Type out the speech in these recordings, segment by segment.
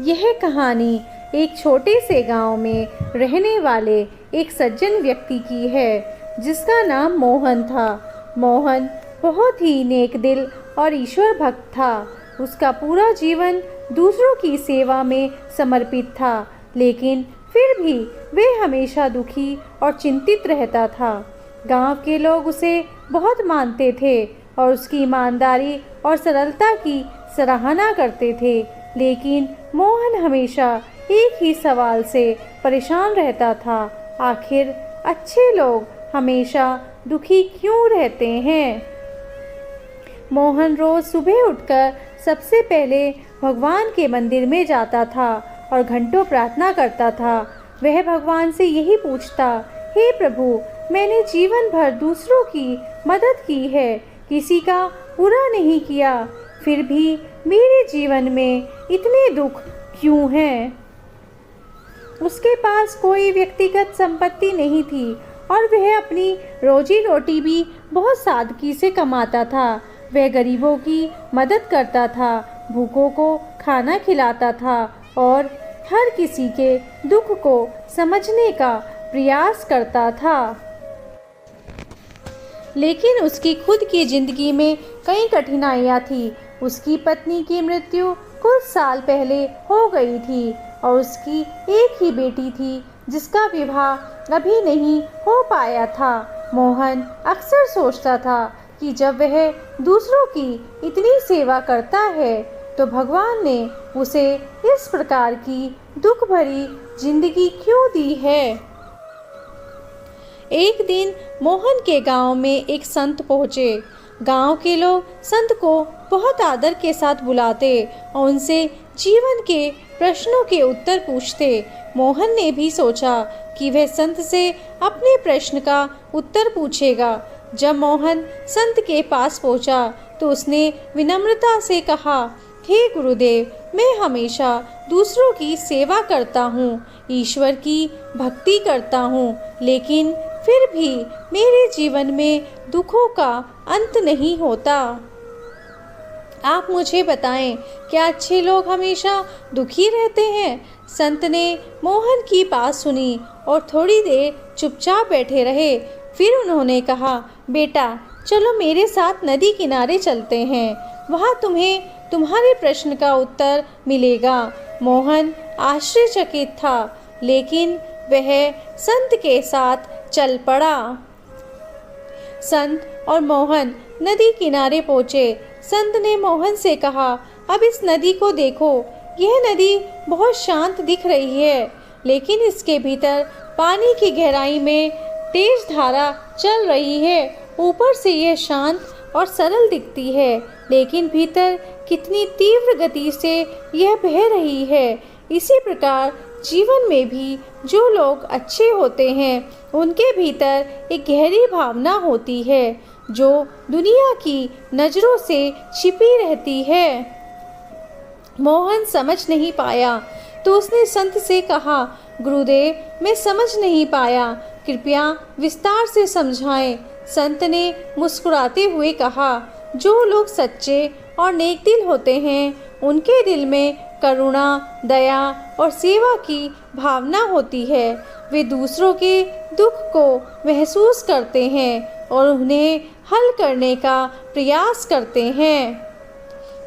यह कहानी एक छोटे से गांव में रहने वाले एक सज्जन व्यक्ति की है जिसका नाम मोहन था। मोहन बहुत ही नेक दिल और ईश्वर भक्त था। उसका पूरा जीवन दूसरों की सेवा में समर्पित था, लेकिन फिर भी वे हमेशा दुखी और चिंतित रहता था। गांव के लोग उसे बहुत मानते थे और उसकी ईमानदारी और सरलता की सराहना करते थे, लेकिन मोहन हमेशा एक ही सवाल से परेशान रहता था, आखिर अच्छे लोग हमेशा दुखी क्यों रहते हैं। मोहन रोज सुबह उठकर सबसे पहले भगवान के मंदिर में जाता था और घंटों प्रार्थना करता था। वह भगवान से यही पूछता, हे प्रभु, मैंने जीवन भर दूसरों की मदद की है, किसी का बुरा नहीं किया, फिर भी मेरे जीवन में इतने दुख क्यों हैं। उसके पास कोई व्यक्तिगत संपत्ति नहीं थी और वह अपनी रोजी रोटी भी बहुत सादगी से कमाता था। वह गरीबों की मदद करता था, भूखों को खाना खिलाता था और हर किसी के दुख को समझने का प्रयास करता था। लेकिन उसकी खुद की जिंदगी में कई कठिनाइयाँ थी। उसकी पत्नी की मृत्यु कुछ साल पहले हो गई थी और उसकी एक ही बेटी थी जिसका विवाह अभी नहीं हो पाया था। मोहन अक्सर सोचता था कि जब वह दूसरों की इतनी सेवा करता है तो भगवान ने उसे इस प्रकार की दुख भरी जिंदगी क्यों दी है। एक दिन मोहन के गांव में एक संत पहुँचे। गांव के लोग संत को बहुत आदर के साथ बुलाते और उनसे जीवन के प्रश्नों के उत्तर पूछते। मोहन ने भी सोचा कि वह संत से अपने प्रश्न का उत्तर पूछेगा। जब मोहन संत के पास पहुंचा तो उसने विनम्रता से कहा, हे गुरुदेव, मैं हमेशा दूसरों की सेवा करता हूँ, ईश्वर की भक्ति करता हूँ, लेकिन फिर भी मेरे जीवन में दुखों का अंत नहीं होता। आप मुझे बताएं, क्या अच्छे लोग हमेशा दुखी रहते हैं? संत ने मोहन की बात सुनी और थोड़ी देर चुपचाप बैठे रहे। फिर उन्होंने कहा, बेटा, चलो मेरे साथ नदी किनारे चलते हैं, वहाँ तुम्हें तुम्हारे प्रश्न का उत्तर मिलेगा। मोहन आश्चर्यचकित था, लेकिन वह संत के साथ चल पड़ा। संत और मोहन नदी किनारे पहुँचे। संत ने मोहन से कहा, अब इस नदी को देखो, यह नदी बहुत शांत दिख रही है, लेकिन इसके भीतर पानी की गहराई में तेज धारा चल रही है। ऊपर से यह शांत और सरल दिखती है, लेकिन भीतर कितनी तीव्र गति से यह बह रही है। इसी प्रकार जीवन में भी जो लोग अच्छे होते हैं उनके भीतर एक गहरी भावना होती है जो दुनिया की नज़रों से छिपी रहती है। मोहन समझ नहीं पाया तो उसने संत से कहा, गुरुदेव, मैं समझ नहीं पाया, कृपया विस्तार से समझाएं। संत ने मुस्कुराते हुए कहा, जो लोग सच्चे और नेक दिल होते हैं उनके दिल में करुणा, दया और सेवा की भावना होती है। वे दूसरों के दुख को महसूस करते हैं और उन्हें हल करने का प्रयास करते हैं।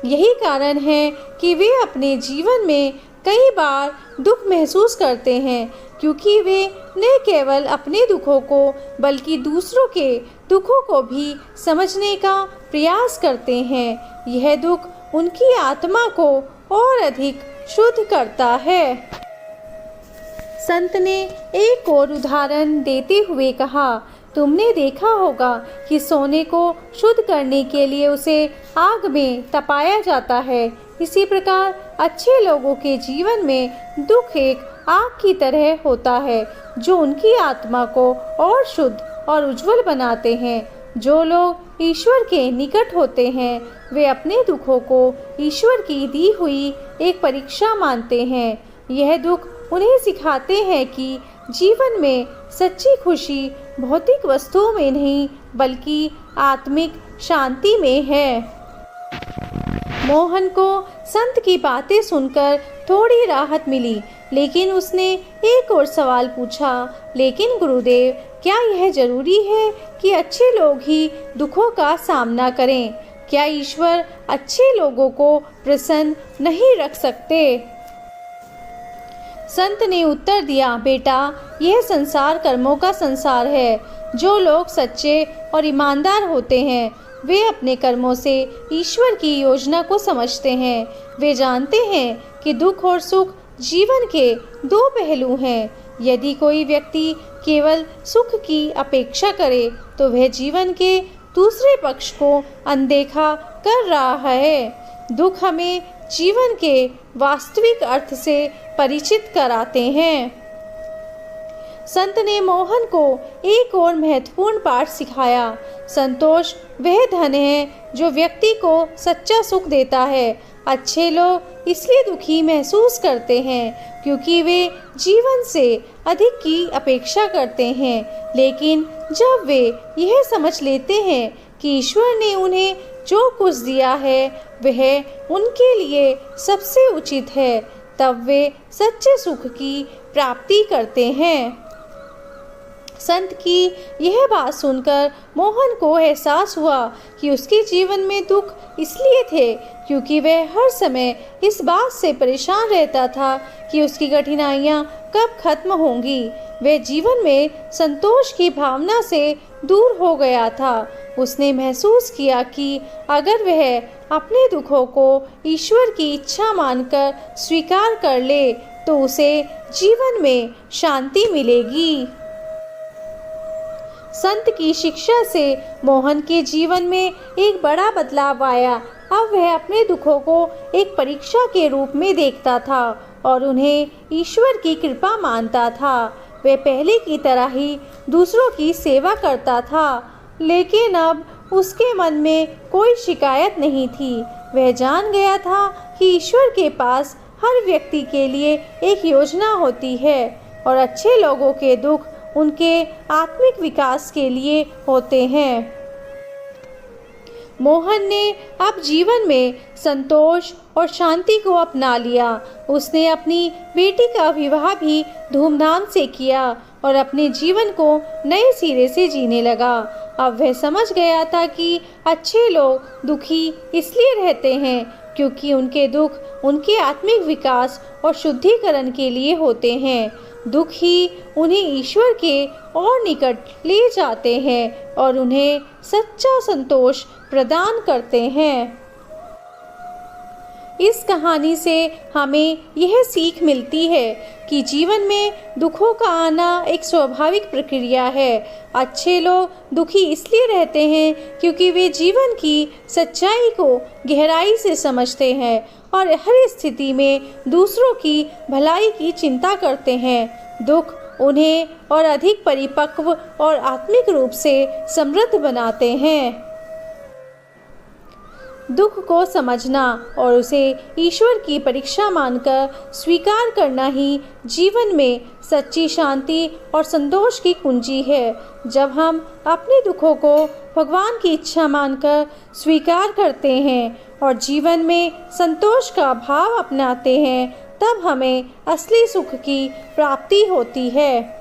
यही कारण है कि वे अपने जीवन में कई बार दुख महसूस करते हैं, क्योंकि वे न केवल अपने दुखों को बल्कि दूसरों के दुखों को भी समझने का प्रयास करते हैं। यह दुख उनकी आत्मा को और अधिक शुद्ध करता है। संत ने एक और उदाहरण देते हुए कहा, तुमने देखा होगा कि सोने को शुद्ध करने के लिए उसे आग में तपाया जाता है। इसी प्रकार अच्छे लोगों के जीवन में दुख एक आग की तरह होता है जो उनकी आत्मा को और शुद्ध और उज्जवल बनाते हैं। जो लोग ईश्वर के निकट होते हैं वे अपने दुखों को ईश्वर की दी हुई एक परीक्षा मानते हैं। यह दुख उन्हें सिखाते हैं कि जीवन में सच्ची खुशी भौतिक वस्तुओं में नहीं बल्कि आत्मिक शांति में है। मोहन को संत की बातें सुनकर थोड़ी राहत मिली, लेकिन उसने एक और सवाल पूछा, लेकिन गुरुदेव, क्या यह जरूरी है कि अच्छे लोग ही दुखों का सामना करें? क्या ईश्वर अच्छे लोगों को प्रसन्न नहीं रख सकते? संत ने उत्तर दिया, बेटा, यह संसार कर्मों का संसार है। जो लोग सच्चे और ईमानदार होते हैं, वे अपने कर्मों से ईश्वर की योजना को समझते हैं। वे जानते हैं कि दुख और सुख जीवन के दो पहलू हैं। यदि कोई व्यक्ति केवल सुख की अपेक्षा करे तो वह जीवन के दूसरे पक्ष को अनदेखा कर रहा है। दुख हमें जीवन के वास्तविक अर्थ से परिचित कराते हैं। संत ने मोहन को एक और महत्वपूर्ण पाठ सिखाया। संतोष वह धन है जो व्यक्ति को सच्चा सुख देता है। अच्छे लोग इसलिए दुखी महसूस करते हैं क्योंकि वे जीवन से अधिक की अपेक्षा करते हैं, लेकिन जब वे यह समझ लेते हैं कि ईश्वर ने उन्हें जो कुछ दिया है वह उनके लिए सबसे उचित है, तब वे सच्चे सुख की प्राप्ति करते हैं। संत की यह बात सुनकर मोहन को एहसास हुआ कि उसके जीवन में दुख इसलिए थे क्योंकि वह हर समय इस बात से परेशान रहता था कि उसकी कठिनाइयाँ कब खत्म होंगी। वह जीवन में संतोष की भावना से दूर हो गया था। उसने महसूस किया कि अगर वह अपने दुखों को ईश्वर की इच्छा मानकर स्वीकार कर ले तो उसे जीवन में शांति मिलेगी। संत की शिक्षा से मोहन के जीवन में एक बड़ा बदलाव आया। अब वह अपने दुखों को एक परीक्षा के रूप में देखता था और उन्हें ईश्वर की कृपा मानता था। वह पहले की तरह ही दूसरों की सेवा करता था, लेकिन अब उसके मन में कोई शिकायत नहीं थी। वह जान गया था कि ईश्वर के पास हर व्यक्ति के लिए एक योजना होती है और अच्छे लोगों के दुख उनके आत्मिक विकास के लिए होते हैं। मोहन ने अब जीवन में संतोष और शांति को अपना लिया। उसने अपनी बेटी का विवाह भी धूमधाम से किया और अपने जीवन को नए सिरे से जीने लगा। अब वह समझ गया था कि अच्छे लोग दुखी इसलिए रहते हैं क्योंकि उनके दुख उनके आत्मिक विकास और शुद्धिकरण के लिए होते हैं। दुख ही उन्हें ईश्वर के और निकट ले जाते हैं और उन्हें सच्चा संतोष प्रदान करते हैं। इस कहानी से हमें यह सीख मिलती है कि जीवन में दुखों का आना एक स्वाभाविक प्रक्रिया है। अच्छे लोग दुखी इसलिए रहते हैं क्योंकि वे जीवन की सच्चाई को गहराई से समझते हैं और हर स्थिति में दूसरों की भलाई की चिंता करते हैं। दुख उन्हें और अधिक परिपक्व और आत्मिक रूप से समृद्ध बनाते हैं। दुख को समझना और उसे ईश्वर की परीक्षा मानकर स्वीकार करना ही जीवन में सच्ची शांति और संतोष की कुंजी है। जब हम अपने दुखों को भगवान की इच्छा मानकर स्वीकार करते हैं और जीवन में संतोष का भाव अपनाते हैं, तब हमें असली सुख की प्राप्ति होती है।